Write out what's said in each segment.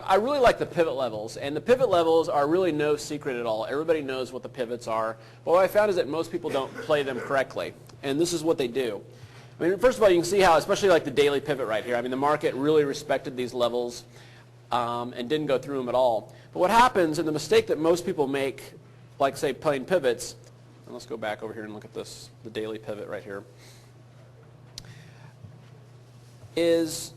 I really like the pivot levels, and the pivot levels are really no secret at all. Everybody knows what the pivots are, but what I found is that most people don't play them correctly, and this is what they do. I mean, first of all, you can see how, especially like the daily pivot right here, I mean, the market really respected these levels and didn't go through them at all. But what happens, and the mistake that most people make, like say playing pivots, and let's go back over here and look at this, the daily pivot right here, is,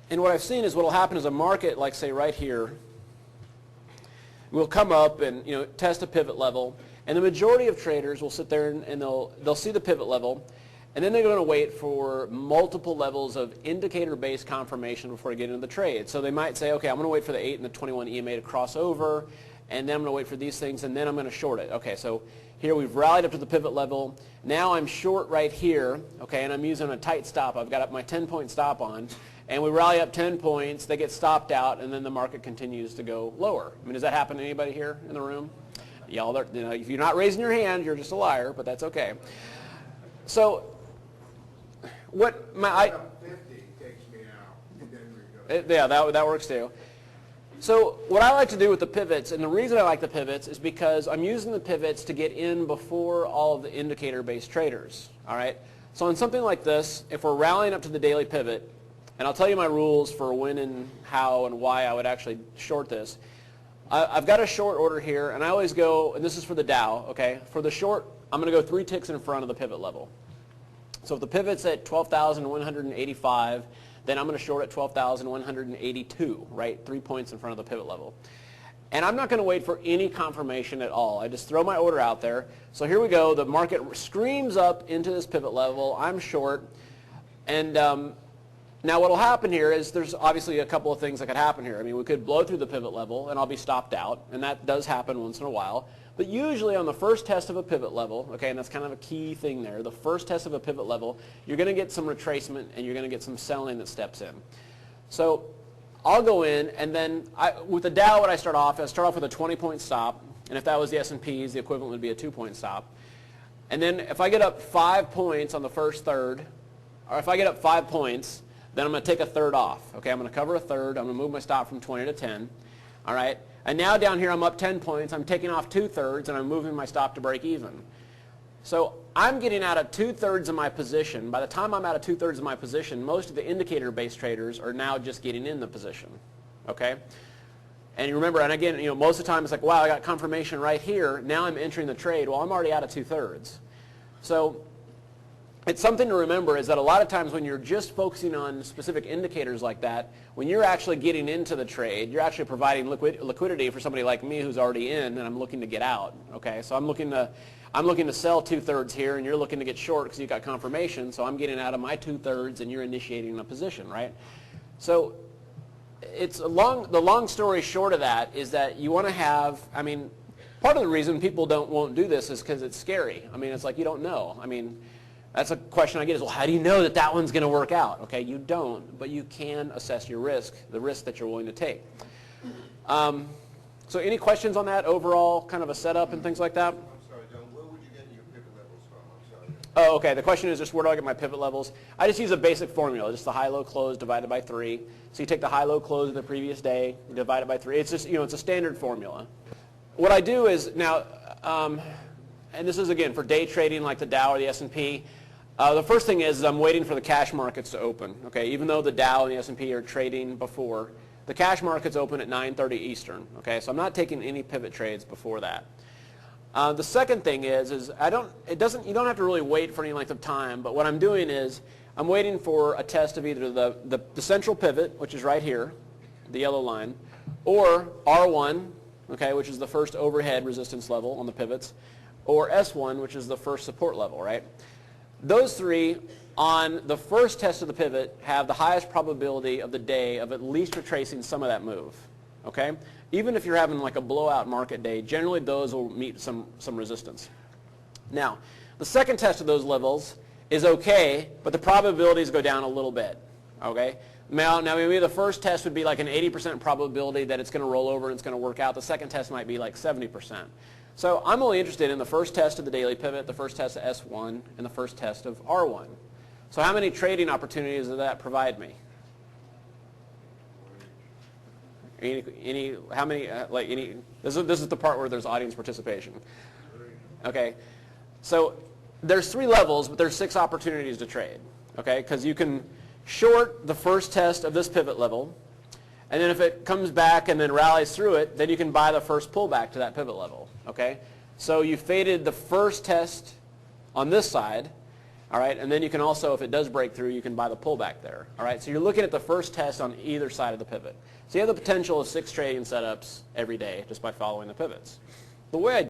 and what I've seen is what will happen is a market, like say right here, will come up and test a pivot level, and the majority of traders will sit there and they'll see the pivot level, and then they're going to wait for multiple levels of indicator-based confirmation before they get into the trade. So they might say, okay, I'm going to wait for the 8 and the 21 EMA to cross over, and then I'm going to wait for these things, and then I'm going to short it. Okay, so here we've rallied up to the pivot level. Now I'm short right here, okay, and I'm using a tight stop. I've got up my 10-point stop on, and we rally up 10 points. They get stopped out, and then the market continues to go lower. I mean, does that happen to anybody here in the room? Y'all, if you're not raising your hand, you're just a liar, but that's okay. So what my 50 takes me out, and then we go. yeah, that works too. So what I like to do with the pivots, and the reason I like the pivots is because I'm using the pivots to get in before all of the indicator-based traders. All right. So on something like this, if we're rallying up to the daily pivot, and I'll tell you my rules for when and how and why I would actually short this. I've got a short order here, and I always go, and this is for the Dow, okay? For the short, I'm going to go 3 ticks in front of the pivot level. So if the pivot's at 12,185, then I'm going to short at 12,182, right? 3 points in front of the pivot level. And I'm not going to wait for any confirmation at all. I just throw my order out there. So here we go. The market screams up into this pivot level. I'm short. And now what will happen here is there's obviously a couple of things that could happen here. I mean, we could blow through the pivot level and I'll be stopped out, and that does happen once in a while. But usually on the first test of a pivot level, okay, and that's kind of a key thing there, the first test of a pivot level, you're going to get some retracement and you're going to get some selling that steps in. So I'll go in, and then with the Dow, what I start off with a 20-point stop, and if that was the S&Ps, the equivalent would be a 2-point stop. And then if I get up 5 points on the first third, or if I get up 5 points, then I'm going to take a third off. Okay, I'm going to cover a third. I'm going to move my stop from 20 to 10. All right, and now down here I'm up 10 points. I'm taking off 2/3, and I'm moving my stop to break even. So I'm getting out of 2/3 of my position. By the time I'm out of 2/3 of my position, most of the indicator-based traders are now just getting in the position. Okay, and you remember, and again, most of the time it's like, wow, I got confirmation right here. Now I'm entering the trade. Well, I'm already out of 2/3. So it's something to remember is that a lot of times when you're just focusing on specific indicators like that, when you're actually getting into the trade, you're actually providing liquidity for somebody like me who's already in and I'm looking to get out. Okay, so I'm looking to sell 2/3 here, and you're looking to get short because you got confirmation. So I'm getting out of my 2/3 and you're initiating a position, right? So it's the long story short of that is that you want to have, I mean, part of the reason people won't do this is because it's scary. I mean, it's like you don't know. I mean, that's a question I get is, well, how do you know that that one's going to work out? Okay, you don't, but you can assess your risk, the risk that you're willing to take. So any questions on that overall kind of a setup and things like that? I'm sorry, John, where would you get your pivot levels from? I'm sorry. Oh, okay. The question is just where do I get my pivot levels? I just use a basic formula, just the high-low close divided by 3. So you take the high-low close of the previous day, you divide it by 3. It's just, it's a standard formula. What I do is now, and this is again for day trading like the Dow or the S&P. The first thing is I'm waiting for the cash markets to open. Okay, even though the Dow and the S&P are trading before, the cash markets open at 9:30 Eastern. Okay, so I'm not taking any pivot trades before that. The second thing is you don't have to really wait for any length of time, but what I'm doing is I'm waiting for a test of either the central pivot, which is right here, the yellow line, or R1, okay, which is the first overhead resistance level on the pivots, or S1, which is the first support level, right? Those three on the first test of the pivot have the highest probability of the day of at least retracing some of that move, okay? Even if you're having like a blowout market day, generally those will meet some resistance. Now, the second test of those levels is okay, but the probabilities go down a little bit, okay? Now maybe the first test would be like an 80% probability that it's going to roll over and it's going to work out. The second test might be like 70%. So I'm only interested in the first test of the daily pivot, the first test of S1, and the first test of R1. So how many trading opportunities does that provide me? How many, this is the part where there's audience participation. Okay, so there's 3 levels, but there's 6 opportunities to trade. Okay, because you can short the first test of this pivot level, and then if it comes back and then rallies through it, then you can buy the first pullback to that pivot level. Okay, so you faded the first test on this side. All right, and then you can also, if it does break through, you can buy the pullback there. All right, so you're looking at the first test on either side of the pivot. So you have the potential of 6 trading setups every day just by following the pivots. The way I